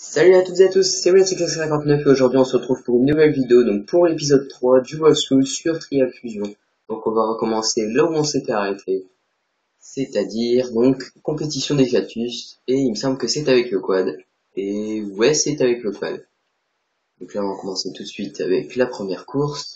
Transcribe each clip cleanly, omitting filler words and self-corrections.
Salut à toutes et à tous, c'est Wilson59 et aujourd'hui on se retrouve pour une nouvelle vidéo, donc pour l'épisode 3 du walkthrough sur Trial Fusion. Donc on va recommencer là où on s'était arrêté, c'est-à-dire donc compétition des Fiatus, et il me semble que c'est avec le quad, et ouais c'est avec le quad. Donc là on va commencer tout de suite avec la première course.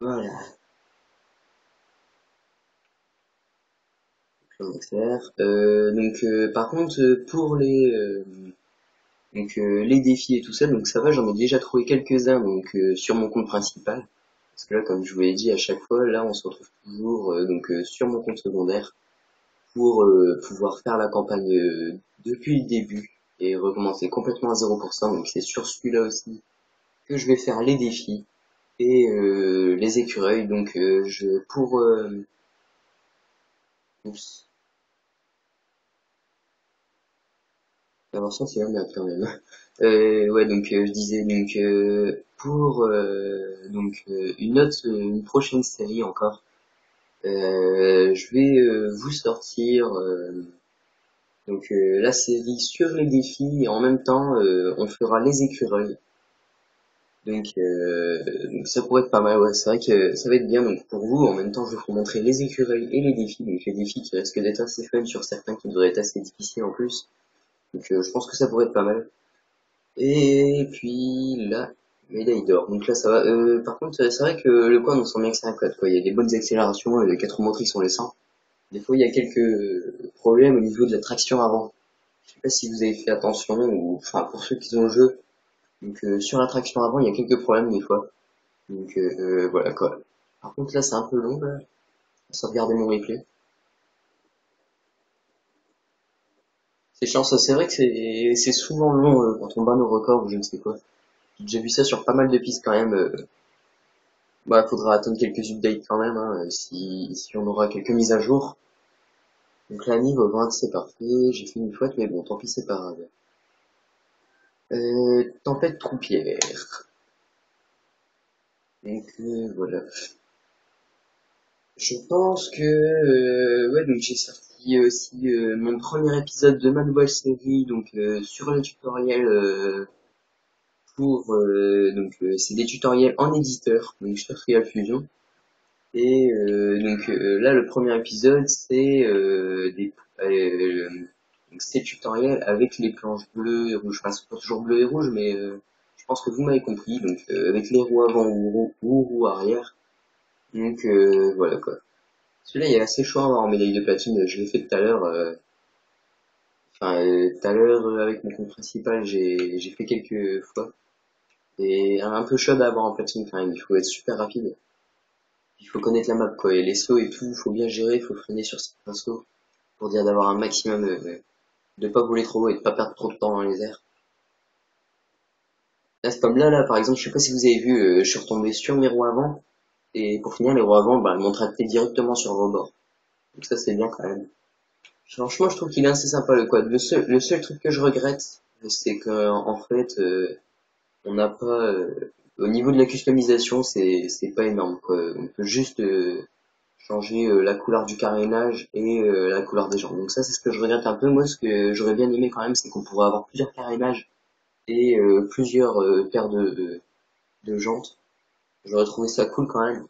Voilà, on accélère. Par contre pour les défis et tout ça, donc ça va, j'en ai déjà trouvé quelques-uns sur mon compte principal. Parce que là, comme je vous l'ai dit à chaque fois, là on se retrouve toujours sur mon compte secondaire pour pouvoir faire la campagne depuis le début et recommencer complètement à 0%. Donc c'est sur celui-là aussi que je vais faire les défis et les écureuils. Oups, l'avancement c'est bien quand même. Je disais pour une prochaine série encore. Je vais vous sortir la série sur les défis et en même temps on fera les écureuils. Donc ça pourrait être pas mal, ouais, c'est vrai que ça va être bien donc pour vous. En même temps je vais vous montrer les écureuils et les défis, donc les défis qui risquent d'être assez fun sur certains qui devraient être assez difficiles en plus. Je pense que ça pourrait être pas mal. Et puis là, médaille d'or. Donc là ça va. Par contre c'est vrai que le quad on sent bien que c'est un quad quoi. Il y a des bonnes accélérations, les 4 roues motrices on les sent. Des fois, il y a quelques problèmes au niveau de la traction avant. Je sais pas si vous avez fait attention ou, enfin, pour ceux qui ont le jeu. Sur la traction avant, il y a quelques problèmes des fois. Voilà quoi. Par contre, là, c'est un peu long, là. Sans regarder mon replay. C'est chiant, ça. C'est vrai que c'est souvent long quand on bat nos records ou je ne sais quoi. J'ai déjà vu ça sur pas mal de pistes quand même. Bah, faudra attendre quelques updates quand même, hein, si on aura quelques mises à jour. Donc là, niveau 20, c'est parfait. J'ai fait une faute, mais bon, tant pis, c'est pas grave. Tempête troupière. Voilà. Je pense que j'ai sorti aussi mon premier épisode de ma nouvelle série sur le tutoriel c'est des tutoriels en éditeur donc sur Real Fusion et là le premier épisode c'est tutoriel avec les planches bleues et rouges, enfin c'est pas toujours bleu et rouge mais je pense que vous m'avez compris avec les roues avant ou roues arrière voilà quoi. Celui-là, il est assez chaud à avoir en médaille de platine. Je l'ai fait tout à l'heure. Tout à l'heure, avec mon compte principal, j'ai fait quelques fois. Et un peu chaud à avoir en platine quand même. Il faut être super rapide. Il faut connaître la map, quoi. Et les sauts et tout, il faut bien gérer, il faut freiner sur certains sauts. Pour dire d'avoir un maximum, de pas voler trop haut et de pas perdre trop de temps dans les airs. Là, c'est comme là, par exemple, je sais pas si vous avez vu, je suis retombé sur mes roues avant. Et pour finir, les roues avant, elles m'ont tracté directement sur le rebord. Donc ça, c'est bien quand même. Franchement, je trouve qu'il est assez sympa le quad. Le seul truc que je regrette, c'est que en fait, on n'a pas, au niveau de la customisation, c'est pas énorme quoi. On peut juste changer la couleur du carénage et la couleur des jantes. Donc ça, c'est ce que je regrette un peu. Moi, ce que j'aurais bien aimé quand même, c'est qu'on pourrait avoir plusieurs carénages et plusieurs paires de jantes. J'aurais trouvé ça cool quand même.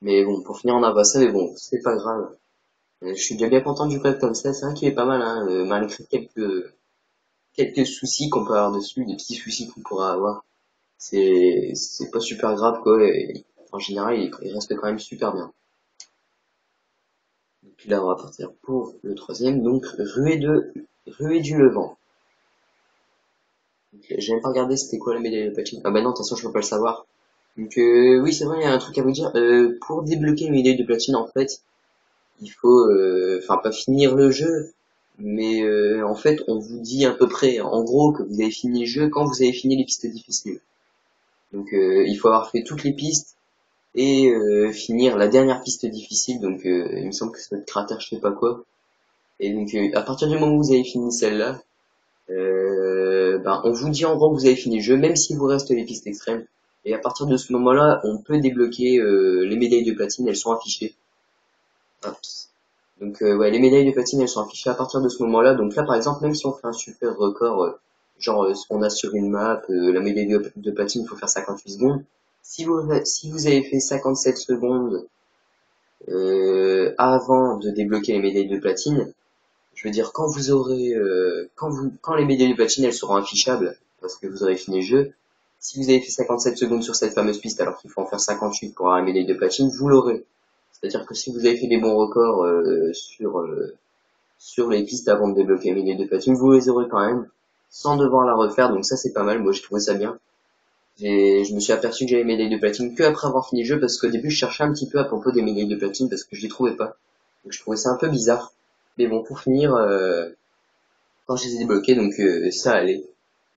Mais bon, pour finir, on n'a pas ça. Mais bon, c'est pas grave. Je suis déjà bien content du quad comme ça. C'est vrai qu'il est pas mal, hein, malgré quelques soucis qu'on peut avoir dessus, des petits soucis qu'on pourra avoir. C'est pas super grave quoi, et en général il reste quand même super bien. Et puis là on va partir pour le troisième, donc ruée du Levant. J'ai même pas regardé c'était quoi la médaille de platine. Ah bah non, de toute façon je peux pas le savoir. Oui c'est vrai, il y a un truc à vous dire. Pour débloquer une médaille de platine en fait, il faut pas finir le jeu, mais en fait on vous dit à peu près en gros que vous avez fini le jeu quand vous avez fini les pistes difficiles. Il faut avoir fait toutes les pistes et finir la dernière piste difficile, il me semble que c'est notre cratère je sais pas quoi. Et à partir du moment où vous avez fini celle-là, ben, on vous dit en gros que vous avez fini le jeu, même s'il vous reste les pistes extrêmes. Et à partir de ce moment-là, on peut débloquer les médailles de platine, elles sont affichées. Hop. Donc ouais, les médailles de platine, elles sont affichées à partir de ce moment-là. Donc là, par exemple, même si on fait un super record, genre ce qu'on a sur une map, la médaille de platine, il faut faire 58 secondes. Si vous avez fait 57 secondes avant de débloquer les médailles de platine, je veux dire, quand les médailles de platine, elles seront affichables, parce que vous aurez fini le jeu, si vous avez fait 57 secondes sur cette fameuse piste, alors qu'il faut en faire 58 pour avoir la médaille de platine, vous l'aurez. C'est-à-dire que si vous avez fait des bons records sur les pistes avant de débloquer les médailles de platine, vous les aurez quand même, sans devoir la refaire, donc ça c'est pas mal, moi j'ai trouvé ça bien. Je me suis aperçu que j'avais les médailles de platine que après avoir fini le jeu, parce qu'au début je cherchais un petit peu à propos des médailles de platine, parce que je les trouvais pas. Donc je trouvais ça un peu bizarre. Mais bon, pour finir, quand je les ai débloqués, donc ça allait.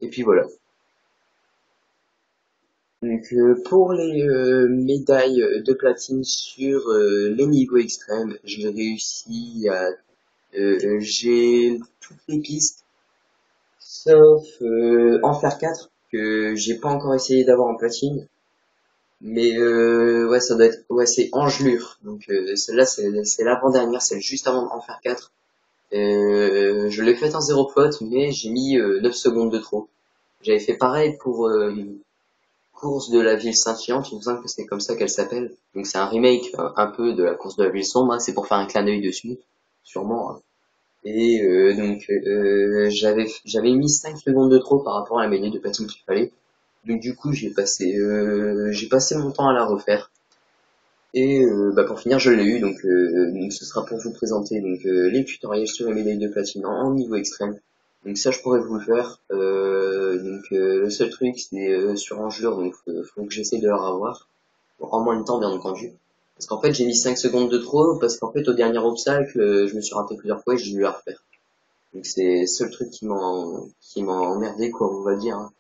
Et puis voilà. Donc pour les médailles de platine sur les niveaux extrêmes, j'ai réussi à j'ai toutes les pistes sauf Enfer 4 que j'ai pas encore essayé d'avoir en platine. Mais ouais, ça doit être ouais, c'est Angelure. Donc celle-là c'est l'avant-dernière, celle juste avant Enfer 4. Je l'ai faite en zéro faute, mais j'ai mis 9 secondes de trop. J'avais fait pareil pour une course de la ville scintillante, il me semble que c'est comme ça qu'elle s'appelle. Donc c'est un remake un peu de la course de la ville sombre, hein, c'est pour faire un clin d'œil dessus, sûrement, hein. Et donc j'avais mis 5 secondes de trop par rapport à la médaille de platine qu'il fallait. Donc du coup j'ai passé mon temps à la refaire. Et bah, pour finir je l'ai eu, donc ce sera pour vous présenter donc les tutoriels sur les médailles de platine en niveau extrême. Donc ça je pourrais vous le faire. Le seul truc c'est sur Engelure, donc faut que j'essaie de leur avoir. Bon, en moins de temps bien entendu. Parce qu'en fait j'ai mis 5 secondes de trop, parce qu'en fait au dernier obstacle je me suis raté plusieurs fois et j'ai dû la refaire. Donc c'est le seul truc qui m'a emmerdé quoi on va dire, hein.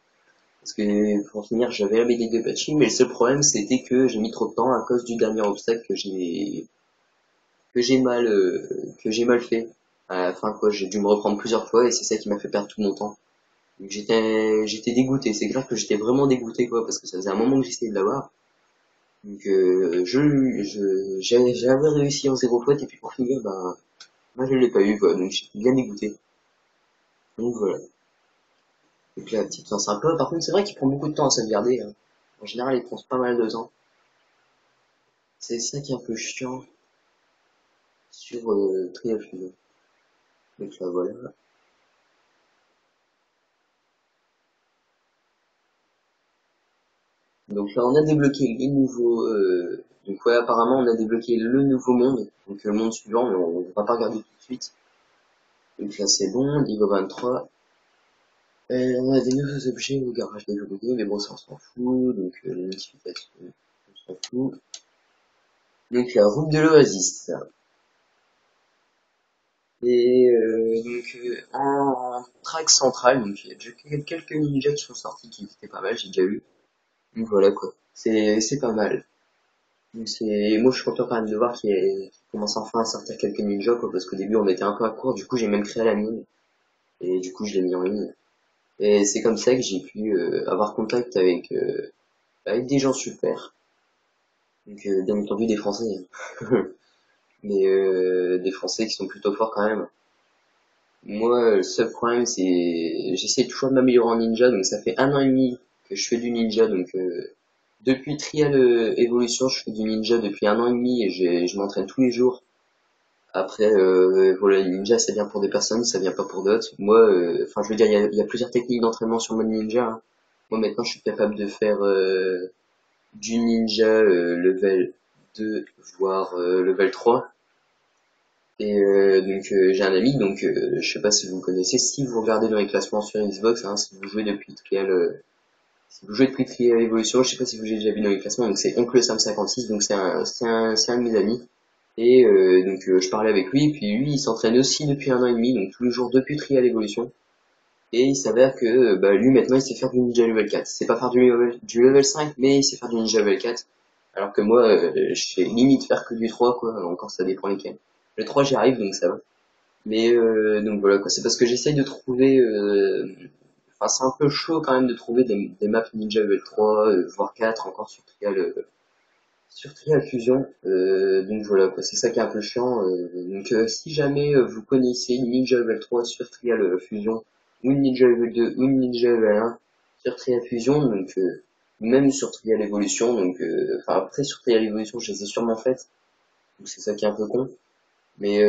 Parce que pour finir j'avais la médaille de patching, mais le seul problème c'était que j'ai mis trop de temps à cause du dernier obstacle que j'ai mal fait. À la fin quoi, j'ai dû me reprendre plusieurs fois et c'est ça qui m'a fait perdre tout mon temps. Donc j'étais dégoûté, c'est clair que j'étais vraiment dégoûté quoi, parce que ça faisait un moment que j'essayais de l'avoir. Donc j'avais réussi en zéro faute et puis pour finir ben moi je l'ai pas eu quoi, donc j'étais bien dégoûté. Donc voilà. Donc la petite lance un peu. Par contre c'est vrai qu'il prend beaucoup de temps à sauvegarder, hein. En général il prend pas mal de temps. C'est ça qui est un peu chiant sur Trial Fusion. Donc là voilà. Donc là on a débloqué les nouveaux donc ouais apparemment on a débloqué le nouveau monde, donc le monde suivant, mais on va pas regarder tout de suite. Donc là c'est bon, niveau 23. On a des nouveaux objets au garage déverrouillé, mais bon ça on s'en fout, donc les notifications on s'en fout. Donc la route de l'Oasis. Et en track central, donc il y a déjà quelques ninjas qui sont sortis qui étaient pas mal, j'ai déjà eu. Donc voilà quoi, c'est pas mal. Donc moi je suis content quand même de voir qu'il commence enfin à sortir quelques ninjas quoi, parce qu'au début on était un peu à court, du coup j'ai même créé la mine, et du coup je l'ai mis en ligne. Et c'est comme ça que j'ai pu avoir contact avec des gens super. Donc bien entendu des Français, hein. Mais des Français qui sont plutôt forts quand même. Moi, le seul problème, c'est j'essaie toujours de m'améliorer en ninja, donc ça fait 1 an et demi que je fais du ninja, donc depuis Trial Evolution, je fais du ninja depuis 1 an et demi et je m'entraîne tous les jours. Après, voilà, le ninja, ça vient pour des personnes, ça vient pas pour d'autres. Moi, enfin, je veux dire, il y a plusieurs techniques d'entraînement sur mode ninja, hein. Moi, maintenant, je suis capable de faire du ninja level 2, voire level 3. Et j'ai un ami, donc je sais pas si vous connaissez, si vous regardez dans les classements sur Xbox, hein, si vous jouez depuis Trial Evolution, je sais pas si vous avez déjà vu dans les classements, donc c'est Oncle Sam 56, donc c'est un de mes amis. Et je parlais avec lui, puis lui il s'entraîne aussi depuis 1 an et demi, donc tous les jours depuis Trial Evolution. Et il s'avère que bah, lui maintenant il sait faire du ninja level 4. Il sait pas faire du level 5, mais il sait faire du ninja level 4. Alors que moi, je sais limite faire que du 3 quoi, encore ça dépend lesquels. Le 3 j'y arrive donc ça va. Mais donc voilà quoi, c'est parce que j'essaye de trouver, enfin, c'est un peu chaud quand même de trouver des maps Ninja level 3, voire 4 encore sur Trial Fusion. Donc voilà, quoi, c'est ça qui est un peu chiant. Donc si jamais vous connaissez une Ninja level 3 sur Trial Fusion, ou une Ninja level 2, ou une Ninja level 1 sur Trial Fusion, donc même sur Trial Evolution, donc enfin après sur Trial Evolution je les ai sûrement faites, donc c'est ça qui est un peu con. Mais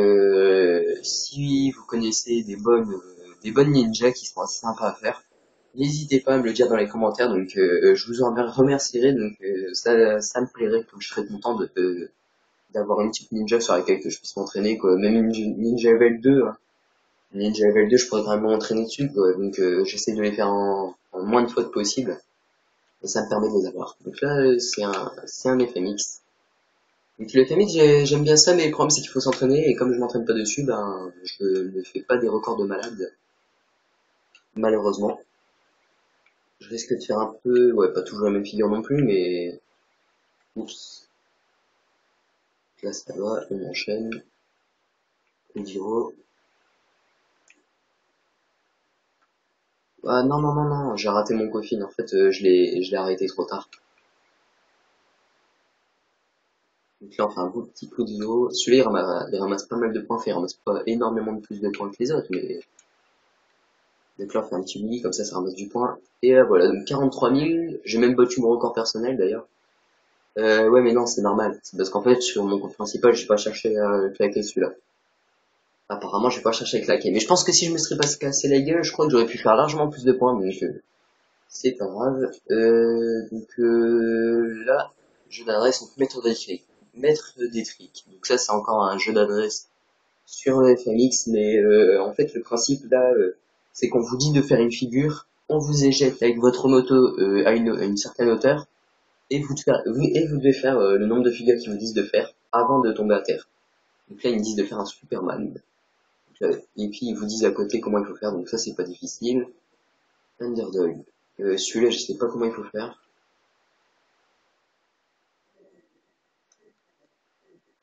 si vous connaissez des bonnes ninjas qui sont assez sympas à faire, n'hésitez pas à me le dire dans les commentaires. Donc je vous en remercierai. Donc ça me plairait, comme je serais content d'avoir une petite ninja sur laquelle que je puisse m'entraîner, quoi. Même une ninja level 2, hein. Ninja level 2, je pourrais vraiment m'entraîner dessus, quoi. Donc j'essaie de les faire en moins de fois que possible. Et ça me permet de les avoir. Donc là, c'est un FMX. Donc le FMX, j'aime bien ça, mais le problème c'est qu'il faut s'entraîner, et comme je m'entraîne pas dessus, ben, je ne fais pas des records de malade, malheureusement. Je risque de faire un peu, ouais, pas toujours la même figure non plus, mais, oups. Là, ça va, on enchaîne. Udiro. Ah, non, non, non, non, j'ai raté mon coffin, en fait, je l'ai arrêté trop tard. Donc là, on fait un beau petit coup d'Udiro. Celui-là, il ramasse pas mal de points, enfin, il ramasse pas énormément de plus de points que les autres, mais, donc là, on fait un petit mini, comme ça ramasse du point. Et voilà, donc 43 000, j'ai même battu mon record personnel, d'ailleurs. Ouais, mais non, c'est normal. C'est parce qu'en fait, sur mon compte principal, j'ai pas cherché à claquer celui-là. Apparemment, j'ai pas cherché à claquer. Mais je pense que si je me serais pas cassé la gueule, je crois que j'aurais pu faire largement plus de points, donc c'est pas grave. Là, jeu d'adresse, donc maître des tricks. Maître des tricks. Donc ça, c'est encore un jeu d'adresse sur le FMX, mais en fait, le principe là, c'est qu'on vous dit de faire une figure, on vous éjecte avec votre moto à une certaine hauteur, et vous devez faire le nombre de figures qu'ils vous disent de faire avant de tomber à terre. Donc là, ils me disent de faire un Superman. Et puis, ils vous disent à côté comment il faut faire, donc ça, c'est pas difficile. Underdog. Celui-là, je sais pas comment il faut faire.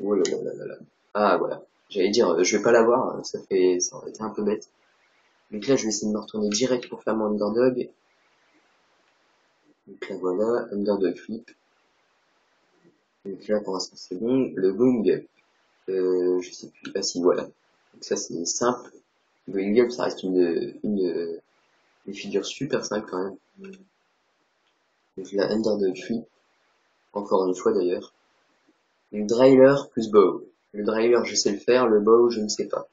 Oh là là là là là. Ah, voilà. J'allais dire, je vais pas l'avoir, ça aurait été un peu bête. Donc là, je vais essayer de me retourner direct pour faire mon underdog. Donc là, voilà, underdog flip. Donc là, pour l'instant, c'est bon. Le going up. Je sais plus. Ah si, voilà. Donc ça, c'est simple. Going up, ça reste une figure super simple quand même. Donc la underdog flip. Encore une fois d'ailleurs. Donc drailer plus bow. Le drailer, je sais le faire. Le bow, je ne sais pas.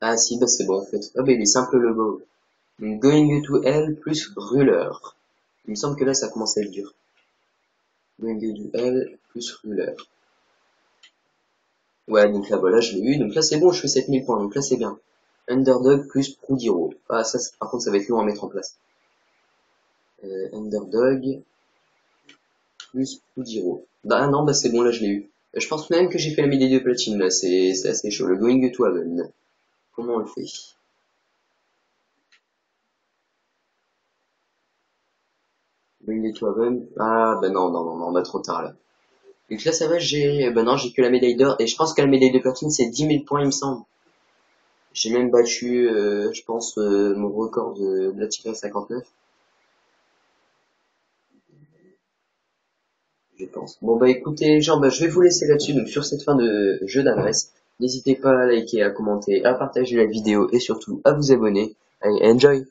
Ah si, bah c'est bon en fait. Ah bah il est simple le bow. Donc going to hell plus ruler. Il me semble que là, ça commence à être dur. Going to hell plus ruler. Ouais, donc là, voilà, je l'ai eu. Donc là, c'est bon, je fais 7000 points. Donc là, c'est bien. Underdog plus Prudiro. Ah, ça, par contre, ça va être long à mettre en place. Underdog plus Prudiro. Bah non, bah c'est bon, là, je l'ai eu. Je pense même que j'ai fait la médaille de platine, là. C'est assez chaud. Le Going to Heaven. Comment on le fait? Going to Heaven. Ah, bah non, non, non, non, bah trop tard, là. Donc là, ça va, bah non, j'ai que la médaille d'or. Et je pense que la médaille de platine, c'est 10 000 points, il me semble. J'ai même battu, je pense, mon record de la tirée à 59. Je pense. Bon bah écoutez, genre bah, je vais vous laisser là-dessus, donc sur cette fin de jeu d'adresse. N'hésitez pas à liker, à commenter, à partager la vidéo et surtout à vous abonner. Allez, enjoy!